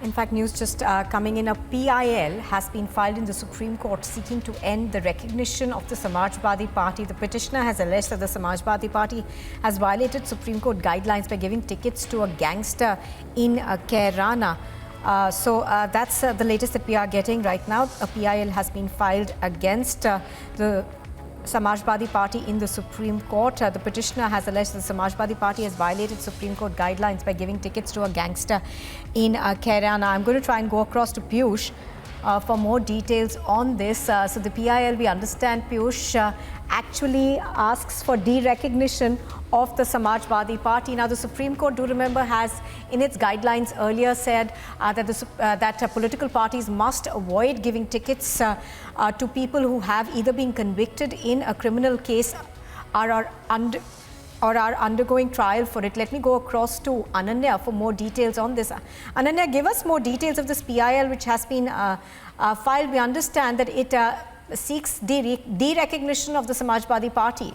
In fact, news just coming in, a PIL has been filed in the Supreme Court seeking to end the recognition of the Samajwadi Party. The petitioner has alleged that the Samajwadi Party has violated Supreme Court guidelines by giving tickets to a gangster in Kairana. That's the latest that we are getting right now. A PIL has been filed against the Samajwadi Party in the Supreme Court. The petitioner has alleged that the Samajwadi Party has violated Supreme Court guidelines by giving tickets to a gangster in Kairana. I'm going to try and go across to Piyush for more details on this. So the PIL, we understand, Piyush, actually asks for derecognition of the Samajwadi Party. Now, the Supreme Court, do remember, has in its guidelines earlier said that political parties must avoid giving tickets to people who have either been convicted in a criminal case or are undergoing trial for it. Let me go across to Ananya for more details on this. Ananya, give us more details of this PIL which has been filed. We understand that it seeks derecognition of the Samajwadi Party.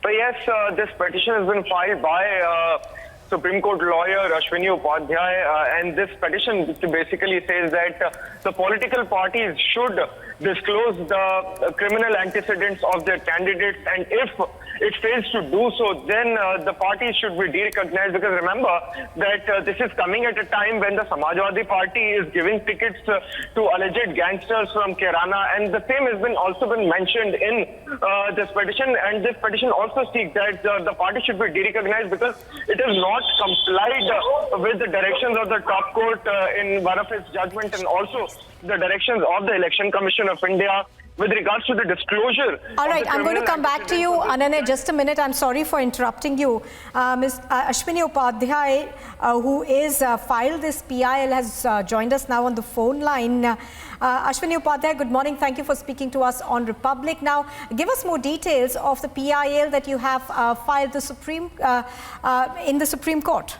So yes, this petition has been filed by Supreme Court lawyer Ashwini Upadhyay, and this petition basically says that the political parties should disclose the criminal antecedents of their candidates, and if it fails to do so, then the parties should be derecognized, because remember that this is coming at a time when the Samajwadi Party is giving tickets to alleged gangsters from Kairana, and the same has also been mentioned in this petition, and this petition also seeks that the party should be derecognized because it is not complied with the directions of the top court in one of its judgment, and also the directions of the Election Commission of India with regards to the disclosure. All right, I'm going to come back to you, Ananya, just a minute. I'm sorry for interrupting you. Ms. Ashwini Upadhyay, who is filed this PIL, has joined us now on the phone line. Ashwini Upadhyay, good morning. Thank you for speaking to us on Republic. Now, give us more details of the PIL that you have filed in the Supreme Court.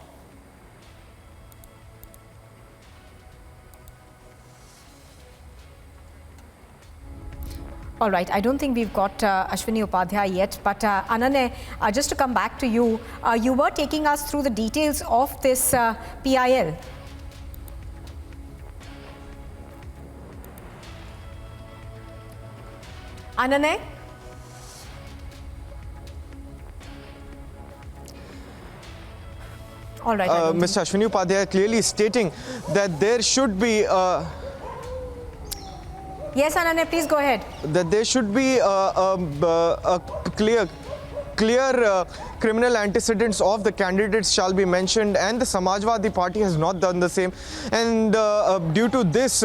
All right, I don't think we've got Ashwini Upadhyay yet, but Ananya, just to come back to you, you were taking us through the details of this PIL. Ananya? All right. Mr. Ashwini Upadhyay clearly stating that there should be yes, Ananya, please go ahead. That there should be a clear criminal antecedents of the candidates shall be mentioned, and the Samajwadi Party has not done the same, and due to this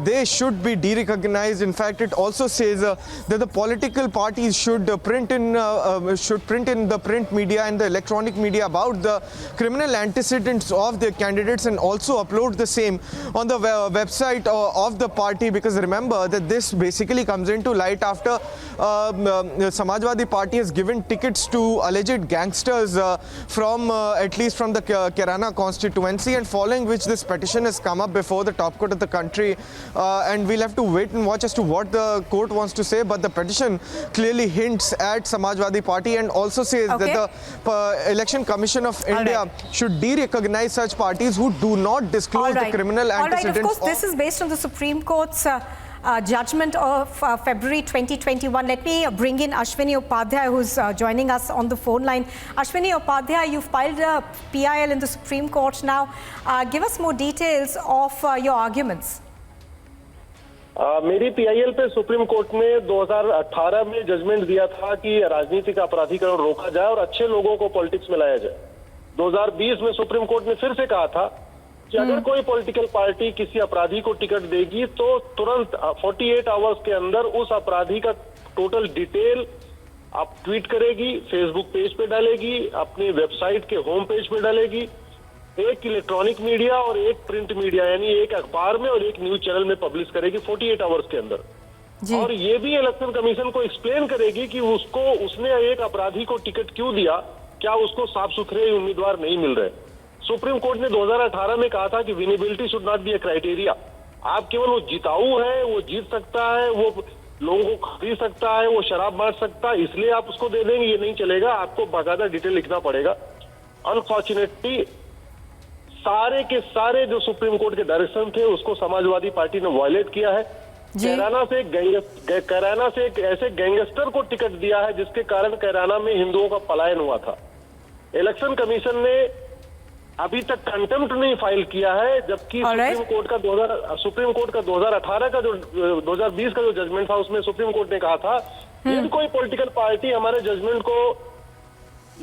they should be derecognized. In fact, it also says that the political parties should print in the print media and the electronic media about the criminal antecedents of their candidates, and also upload the same on the website of the party, because remember that this basically comes into light after Samajwadi Party has given tickets to alleged gangsters at least from the Kairana constituency, and following which this petition has come up before the top court of the country, and we'll have to wait and watch as to what the court wants to say. But the petition clearly hints at Samajwadi Party, and also says that the Election Commission of India should derecognize such parties who do not disclose the criminal antecedents. All right, of course, this is based on the Supreme Court's judgment of February 2021. Let me bring in Ashwini Upadhyay, who's joining us on the phone line. Ashwini Upadhyay, you've filed a PIL in the Supreme Court now. Give us more details of your arguments. मेरी PIL पे supreme court ने 2018 में judgement दिया था कि राजनीतिक अपराधीकरण रोका जाए और अच्छे लोगों को पॉलिटिक्स में लाया जाए। 2020 में सुप्रीम कोर्ट ने फिर से कहा था कि अगर कोई पॉलिटिकल पार्टी किसी अपराधी को टिकट देगी तो तुरंत 48 आवर्स के अंदर उस अपराधी का टोटल डिटेल आप ट्वीट करेगी, फेसबुक पेज पे डालेगी, अपने वेबसाइट के होम पेज पे डालेगी, एक इलेक्ट्रॉनिक मीडिया और एक प्रिंट मीडिया यानी एक अखबार में और एक न्यूज चैनल में पब्लिश करेगी 48 आवर्स के अंदर। और ये भी इलेक्शन कमीशन को एक्सप्लेन करेगी कि उसने एक अपराधी को टिकट क्यों दिया, क्या उसको साफ सुथरे उम्मीदवार नहीं मिल रहे। सुप्रीम कोर्ट ने 2018 में कहा था कि winnability should not be A criteria. आप केवल वो जिताऊ है, वो जीत सकता है, वो लोगों को खरीद सकता है, वो शराब बांट सकता है, इसलिए आप उसको दे देंगे, ये नहीं चलेगा। आपको बाकायदा डिटेल लिखना पड़ेगा। अनफॉर्चुनेटली सारे के सारे जो सुप्रीम कोर्ट के डायरेक्शन थे उसको समाजवादी पार्टी ने वायलेट किया है। कैराना से एक ऐसे गैंगस्टर को टिकट दिया है जिसके कारण कैराना में हिंदुओं का पलायन हुआ था। इलेक्शन कमीशन ने अभी तक कंटेम्प्ट नहीं फाइल किया है, जबकि सुप्रीम कोर्ट का 2018 का जो 2020 का जो जजमेंट था उसमें सुप्रीम कोर्ट ने कहा था यदि कोई पॉलिटिकल पार्टी हमारे जजमेंट को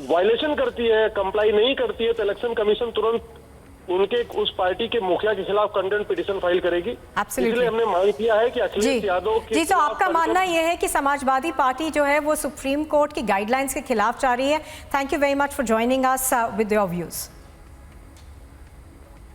वायलेशन करती है, कंप्लाई नहीं करती है, तो इलेक्शन कमीशन तुरंत उनके उस पार्टी के मुखिया के खिलाफ कंटेम्प्ट पिटीशन फाइल करेगी। इसलिए हमने मांग किया है कि अखिलेश यादव जी, तो आपका मानना यह है कि समाजवादी पार्टी जो है वो सुप्रीम कोर्ट की गाइडलाइंस के खिलाफ जा रही है। Thank you very much for joining us with your views.